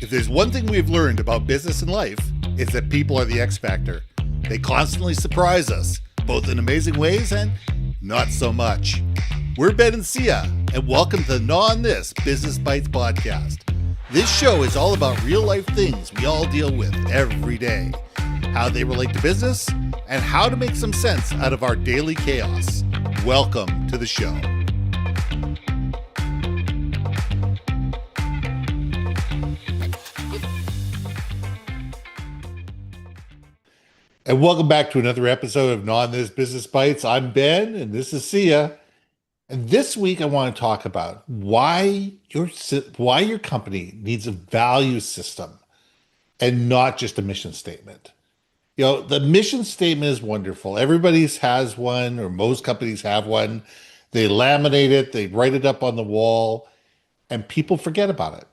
If there's one thing we've learned about business and life, it's that people are the X factor. They constantly surprise us, both in amazing ways and not so much. We're Ben and Syya, and welcome to the Gnaw on This Business Bites podcast. This show is all about real life things we all deal with every day, how they relate to business, and how to make some sense out of our daily chaos. Welcome to the show. And welcome back to another episode of Gnaw on This Business Bites. I'm Ben, and this is Syya. And this week, I want to talk about why your company needs a value system and not just a mission statement. You know, the mission statement is wonderful. Everybody has one, or most companies have one. They laminate it, they write it up on the wall, and people forget about it.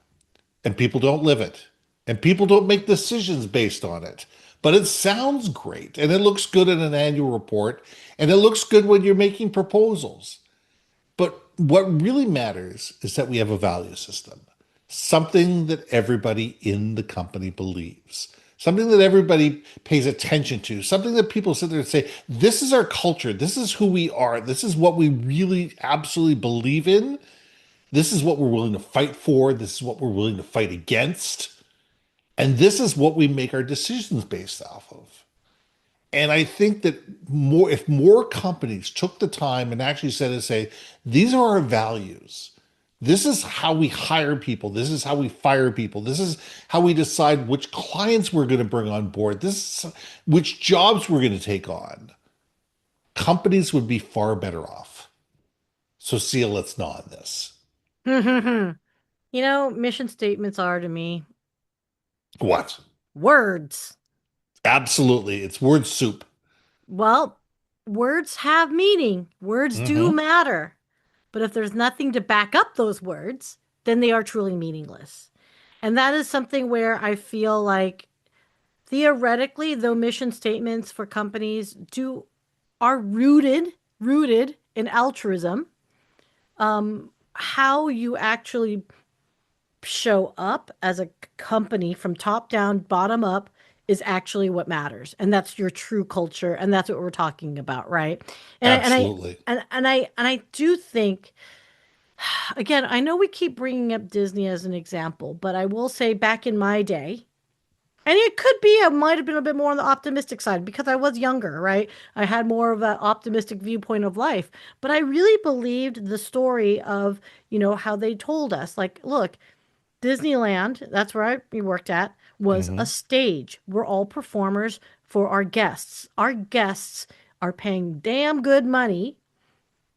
And people don't live it. And people don't make decisions based on it. But it sounds great, and it looks good in an annual report, and it looks good when you're making proposals. But what really matters is that we have a value system, something that everybody in the company believes, something that everybody pays attention to, something that people sit there and say, this is our culture, this is who we are, this is what we really absolutely believe in, this is what we're willing to fight for, this is what we're willing to fight against. And this is what we make our decisions based off of. And I think that if more companies took the time and actually said and say, these are our values. This is how we hire people. This is how we fire people. This is how we decide which clients we're going to bring on board. This is which jobs we're going to take on. Companies would be far better off. So Syya, let's gnaw on this. You know, mission statements are to me What? words. Absolutely. It's word soup. Well, words have meaning. Words do matter. But if there's nothing to back up those words, then they are truly meaningless. And that is something where I feel like theoretically, though mission statements for companies are rooted in altruism, how you actually show up as a company from top down, bottom up is actually what matters. And that's your true culture. And that's what we're talking about. Right. Absolutely. And I do think, again, I know we keep bringing up Disney as an example, but I will say back in my day, and it could be, I might have been a bit more on the optimistic side because I was younger, right? I had more of an optimistic viewpoint of life, but I really believed the story of, how they told us, like, look, Disneyland, that's where we worked at, was a stage. We're all performers for our guests. Our guests are paying damn good money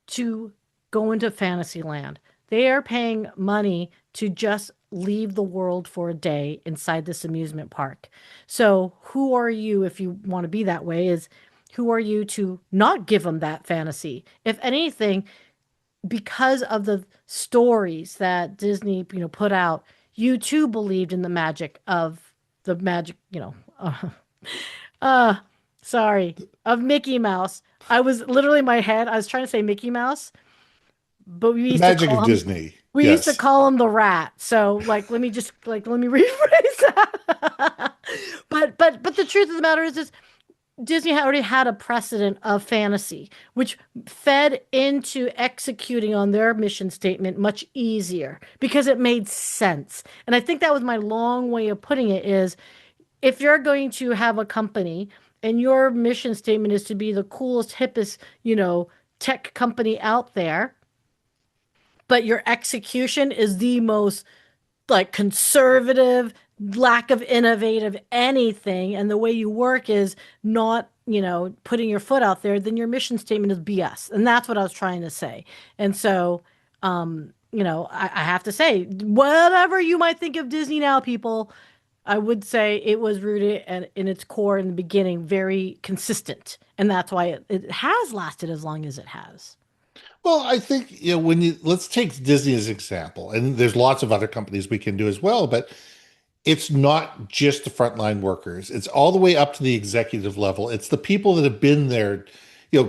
to go into Fantasyland. They are paying money to just leave the world for a day inside this amusement park. So who are you, if you want to be that way, who are you to not give them that fantasy? If anything, because of the stories that Disney, put out, you too believed in the magic of of Mickey Mouse. I was literally in my head, I was trying to say Mickey Mouse, but The magic of Disney. we used to call him the rat. So let me rephrase that. but the truth of the matter is Disney already had a precedent of fantasy, which fed into executing on their mission statement much easier because it made sense. And I think that was my long way of putting it is if you're going to have a company and your mission statement is to be the coolest, hippest, tech company out there, but your execution is the most conservative, lack of innovative anything, and the way you work is not, putting your foot out there, then your mission statement is BS. And that's what I was trying to say. And so, I have to say, whatever you might think of Disney now, people, I would say it was rooted in its core in the beginning, very consistent. And that's why it has lasted as long as it has. Well, I think, let's take Disney as an example, and there's lots of other companies we can do as well, but it's not just the frontline workers. It's all the way up to the executive level. It's the people that have been there,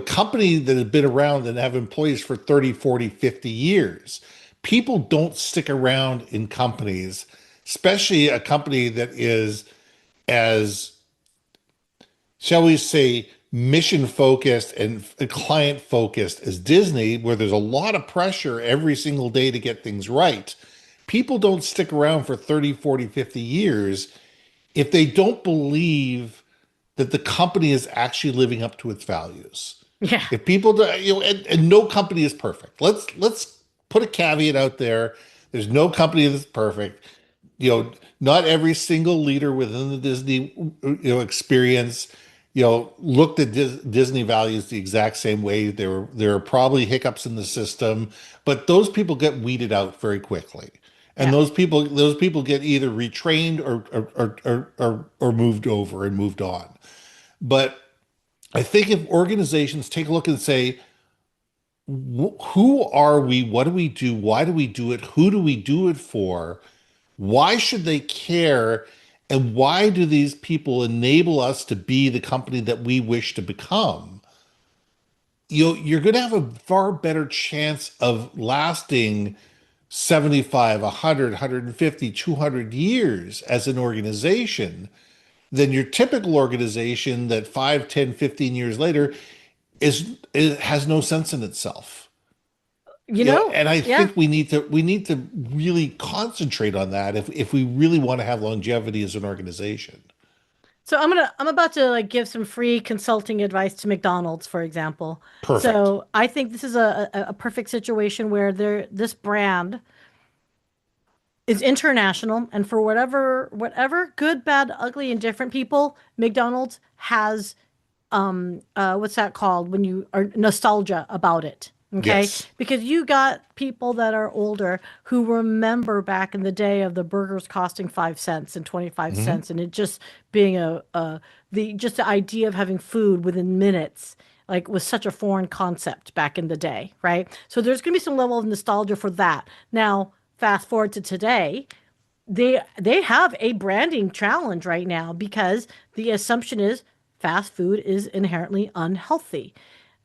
company that have been around and have employees for 30, 40, 50 years. People don't stick around in companies especially a company that is as, shall we say, mission focused and client focused as Disney, where there's a lot of pressure every single day to get things right. People don't stick around for 30, 40, 50 years if they don't believe that the company is actually living up to its values. Yeah. If people do, and no company is perfect. Let's put a caveat out there. There's no company that's perfect. Not every single leader within the Disney, experience, looked at Disney values the exact same way. There are probably hiccups in the system, but those people get weeded out very quickly. And Yeah. those people get either retrained or moved over and moved on. But I think if organizations take a look and say, who are we? What do we do? Why do we do it? Who do we do it for? Why should they care? And why do these people enable us to be the company that we wish to become? You're going to have a far better chance of lasting 75, 100, 150, 200 years as an organization than your typical organization that 5, 10, 15 years later it has no sense in itself. And I Yeah. think we need to really concentrate on that if we really want to have longevity as an organization. So I'm about to like give some free consulting advice to McDonald's, for example. Perfect. So I think this is a perfect situation where this brand is international, and for whatever good, bad, ugly, and different people, McDonald's has what's that called when you are nostalgia about it. Okay. Yes. Because you got people that are older who remember back in the day of the burgers costing 5 cents and 25 Hmm. cents and it just being just the idea of having food within minutes like was such a foreign concept back in the day, right? So there's going to be some level of nostalgia for that. Now, fast forward to today, they have a branding challenge right now because the assumption is fast food is inherently unhealthy.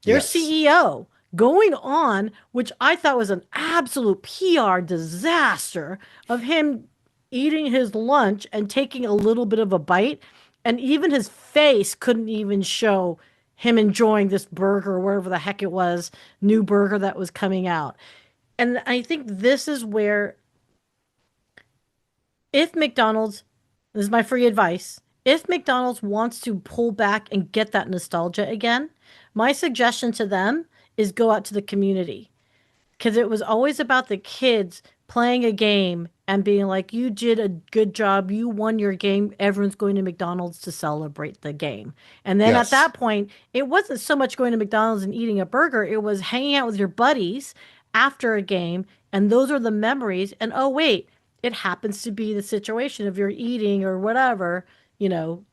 Their Yes. CEO going on, which I thought was an absolute PR disaster of him eating his lunch and taking a little bit of a bite, and even his face couldn't even show him enjoying this burger, or wherever the heck it was, new burger that was coming out. And I think this is where if McDonald's, this is my free advice, if McDonald's wants to pull back and get that nostalgia again, my suggestion to them is go out to the community because it was always about the kids playing a game and being like, you did a good job, you won your game, everyone's going to McDonald's to celebrate the game. And then at Yes. that point, it wasn't so much going to McDonald's and eating a burger, it was hanging out with your buddies after a game. And those are the memories. And oh, wait, it happens to be the situation of you're eating or whatever, you know,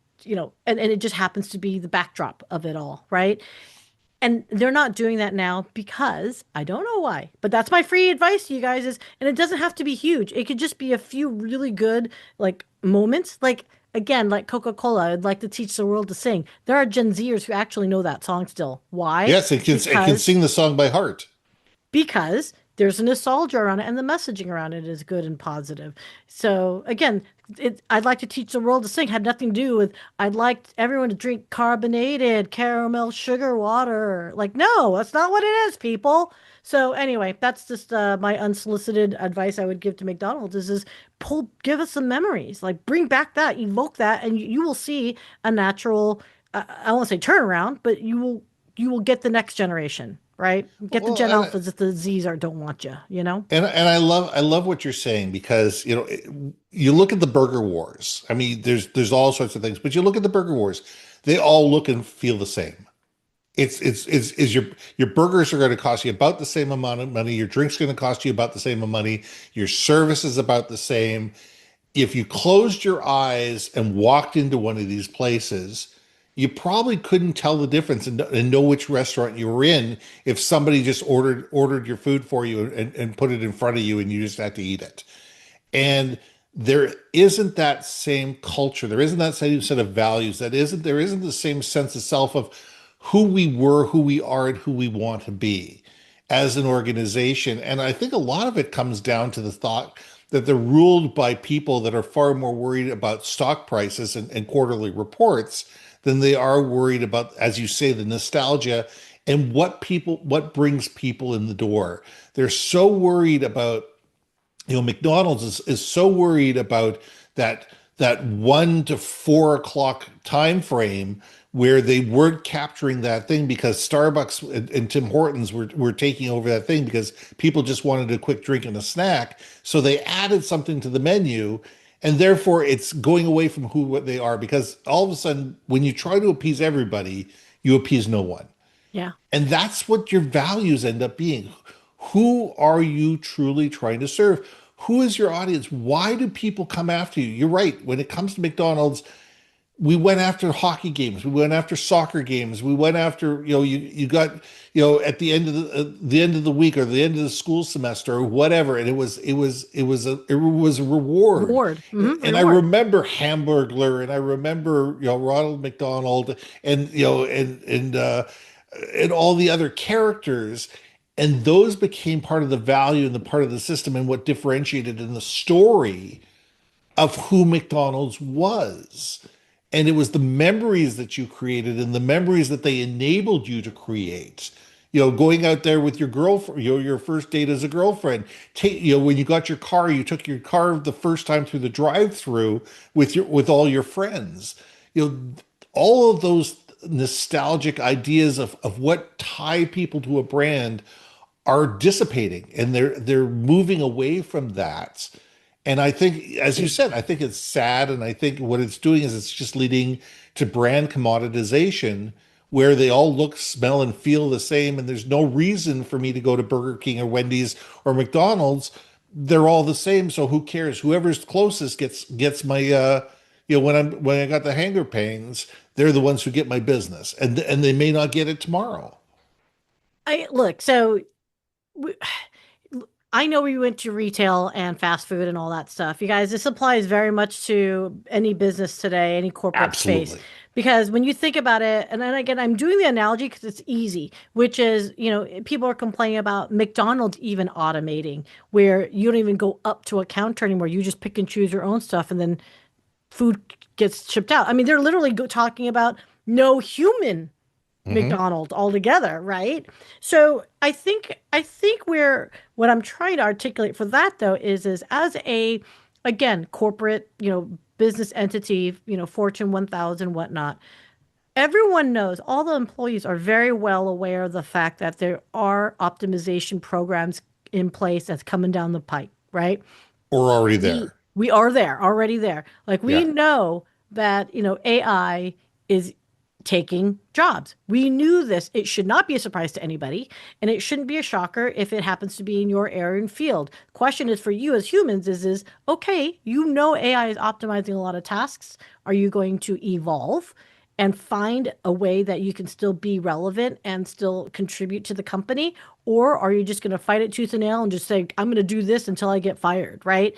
and it just happens to be the backdrop of it all, right? And they're not doing that now because I don't know why, but that's my free advice to you guys is, and it doesn't have to be huge. It could just be a few really good like moments. Like again, like Coca-Cola, I'd like to teach the world to sing. There are Gen Zers who actually know that song still. Why? Yes, it can Because sing the song by heart. because there's a nostalgia around it and the messaging around it is good and positive. So again, I'd like to teach the world to sing had nothing to do with I'd like everyone to drink carbonated caramel sugar water. Like, no, that's not what it is, people. So anyway, that's just my unsolicited advice I would give to McDonald's give us some memories, like bring back that, evoke that, and you will see a natural, I won't say turnaround, but you will get the next generation, right? Get the Well, Gen and Alphas if the Zs are don't want you, you know? and I love what you're saying because you look at the burger wars. I mean, there's all sorts of things, but you look at the burger wars, they all look and feel the same. It's your burgers are going to cost you about the same amount of money. Your drink's going to cost you about the same amount of money. Your service is about the same. If you closed your eyes and walked into one of these places, you probably couldn't tell the difference and know which restaurant you were in if somebody just ordered your food for you and put it in front of you and you just had to eat it. And there isn't that same culture. There isn't that same set of values. There isn't the same sense of self of who we were, who we are, and who we want to be as an organization. And I think a lot of it comes down to the thought that they're ruled by people that are far more worried about stock prices and quarterly reports than they are worried about, as you say, the nostalgia and what brings people in the door. They're so worried about, McDonald's is so worried about that that 1 to 4 o'clock time frame where they weren't capturing that thing because Starbucks and Tim Hortons were taking over that thing because people just wanted a quick drink and a snack. So they added something to the menu, and therefore it's going away from who what they are because all of a sudden when you try to appease everybody, you appease no one. Yeah. And that's what your values end up being. Who are you truly trying to serve? Who is your audience? Why do people come after you? You're right. When it comes to McDonald's, we went after hockey games, we went after soccer games, we went after, you got, at the end of the week or the end of the school semester or whatever, and it was a reward. Reward. And I Reward. remember Hamburglar, and I remember, Ronald McDonald, and and all the other characters, and those became part of the value and the part of the system and what differentiated in the story of who McDonald's was. And it was the memories that you created and the memories that they enabled you to create. Going out there with your girlfriend, your first date as a girlfriend. When you got your car, you took your car the first time through the drive-through with all your friends. All of those nostalgic ideas of what tie people to a brand are dissipating, and they're moving away from that. And I think, as you said, I think it's sad, and I think what it's doing is it's just leading to brand commoditization, where they all look, smell, and feel the same, and there's no reason for me to go to Burger King or Wendy's or McDonald's. They're all the same, so who cares? Whoever's closest gets my when I got the hanger pains, they're the ones who get my business, and they may not get it tomorrow. I look, so we, I know we went to retail and fast food and all that stuff. You guys, this applies very much to any business today, any corporate space. Absolutely. Because when you think about it, and then again, I'm doing the analogy because it's easy, which is, people are complaining about McDonald's even automating, where you don't even go up to a counter anymore. You just pick and choose your own stuff, and then food gets shipped out. I mean, they're literally talking about no human Hmm. McDonald altogether, right? So I think where what I'm trying to articulate for that though is as a again corporate, business entity, Fortune 1000, whatnot, everyone knows, all the employees are very well aware of the fact that there are optimization programs in place that's coming down the pipe, right? We're already we there. we are there, already there. Like we Yeah. know that, AI is taking jobs. We knew this. It should not be a surprise to anybody, and it shouldn't be a shocker if it happens to be in your area and field. Question is for you as humans is okay, AI is optimizing a lot of tasks. Are you going to evolve and find a way that you can still be relevant and still contribute to the company? Or are you just going to fight it tooth and nail and just say, I'm going to do this until I get fired, right?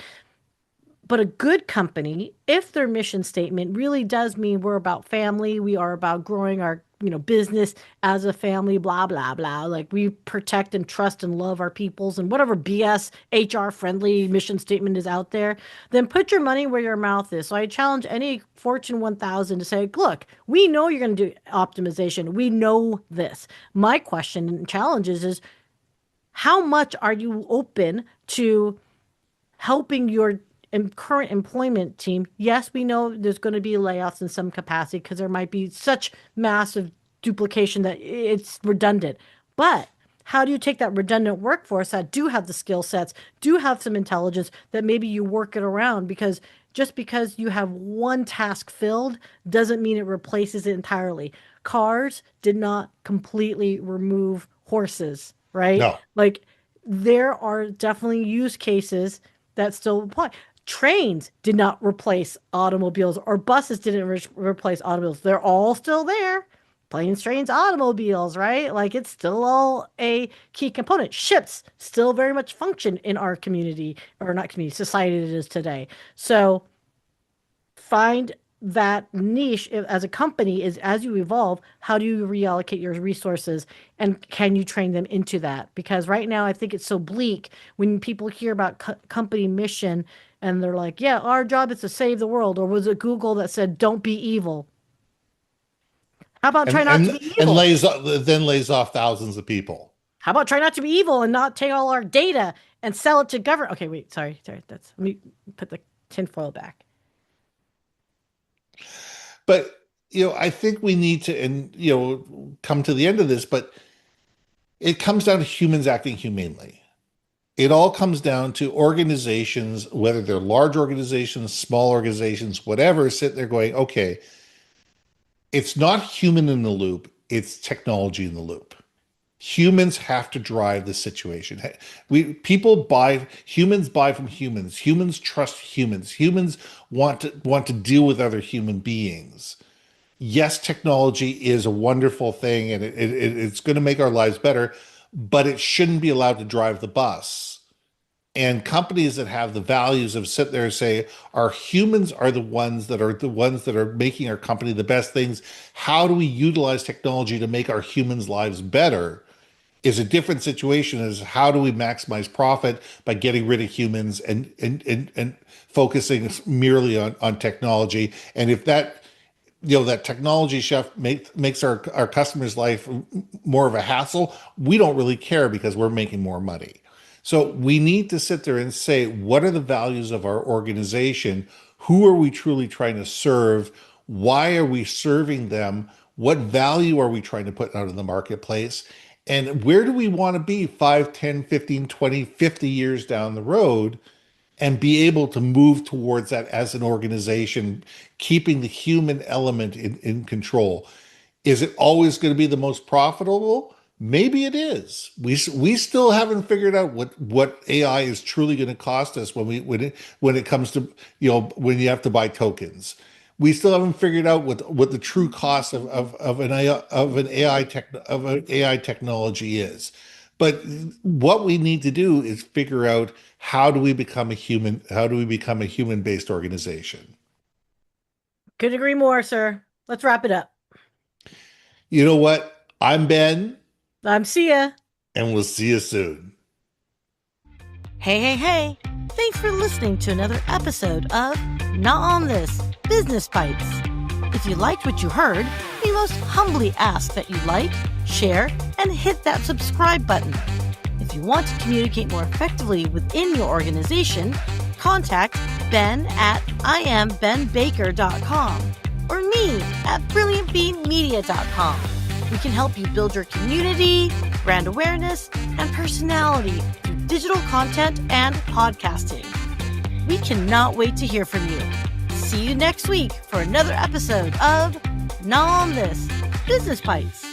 But a good company, if their mission statement really does mean we're about family, we are about growing our, business as a family, blah, blah, blah. Like we protect and trust and love our peoples and whatever BS HR friendly mission statement is out there, then put your money where your mouth is. So I challenge any Fortune 1000 to say, look, we know you're going to do optimization. We know this. My question and challenge is how much are you open to helping your current employment team? Yes, we know there's going to be layoffs in some capacity because there might be such massive duplication that it's redundant. But how do you take that redundant workforce that do have the skill sets, do have some intelligence, that maybe you work it around? Because just because you have one task filled doesn't mean it replaces it entirely. Cars did not completely remove horses, right? No. Like there are definitely use cases that still apply. Trains did not replace automobiles, or buses didn't replace automobiles. They're all still there. Planes, trains, automobiles, right? Like it's still all a key component. Ships still very much function in our community, or not community, society it is today. So find that niche as a company is, as you evolve, how do you reallocate your resources and can you train them into that? Because right now I think it's so bleak when people hear about company mission and they're like, yeah, our job is to save the world. Or was it Google that said, don't be evil? How about try and not to be evil? lays off thousands of people. How about try not to be evil and not take all our data and sell it to government? Okay, wait, sorry. Let me put the tinfoil back. But I think we need to, and come to the end of this, but it comes down to humans acting humanely. It all comes down to organizations, whether they're large organizations, small organizations, whatever, sit there going, okay, it's not human in the loop, it's technology in the loop. Humans have to drive the situation. Humans buy from humans. Humans trust humans. Humans want to deal with other human beings. Yes, technology is a wonderful thing and it's going to make our lives better, but it shouldn't be allowed to drive the bus. And companies that have the values of sit there and say, our humans are the ones that are making our company the best things. How do we utilize technology to make our humans' lives better? Is a different situation as how do we maximize profit by getting rid of humans and focusing merely on technology. And if that technology chef makes our customers' life more of a hassle, we don't really care because we're making more money. So we need to sit there and say, what are the values of our organization? Who are we truly trying to serve? Why are we serving them? What value are we trying to put out in the marketplace? And where do we want to be 5, 10, 15, 20, 50 years down the road? And be able to move towards that as an organization, keeping the human element in control. Is it always going to be the most profitable? Maybe it is. We still haven't figured out what AI is truly going to cost us when it comes to when you have to buy tokens. We still haven't figured out what the true cost of an AI technology is. But what we need to do is figure out how do we become a human-based organization. Couldn't agree more, sir. Let's wrap it up. You know what? I'm Ben, I'm Sia. and we'll see you soon. Hey. Thanks for listening to another episode of Not on This Business Bites. If you liked what you heard, we most humbly ask that you like, share, and hit that subscribe button. If you want to communicate more effectively within your organization, contact Ben at iambenbaker.com or me at brilliantbeanmedia.com. We can help you build your community, brand awareness, and personality through digital content and podcasting. We cannot wait to hear from you. See you next week for another episode of Not on This Business Bites.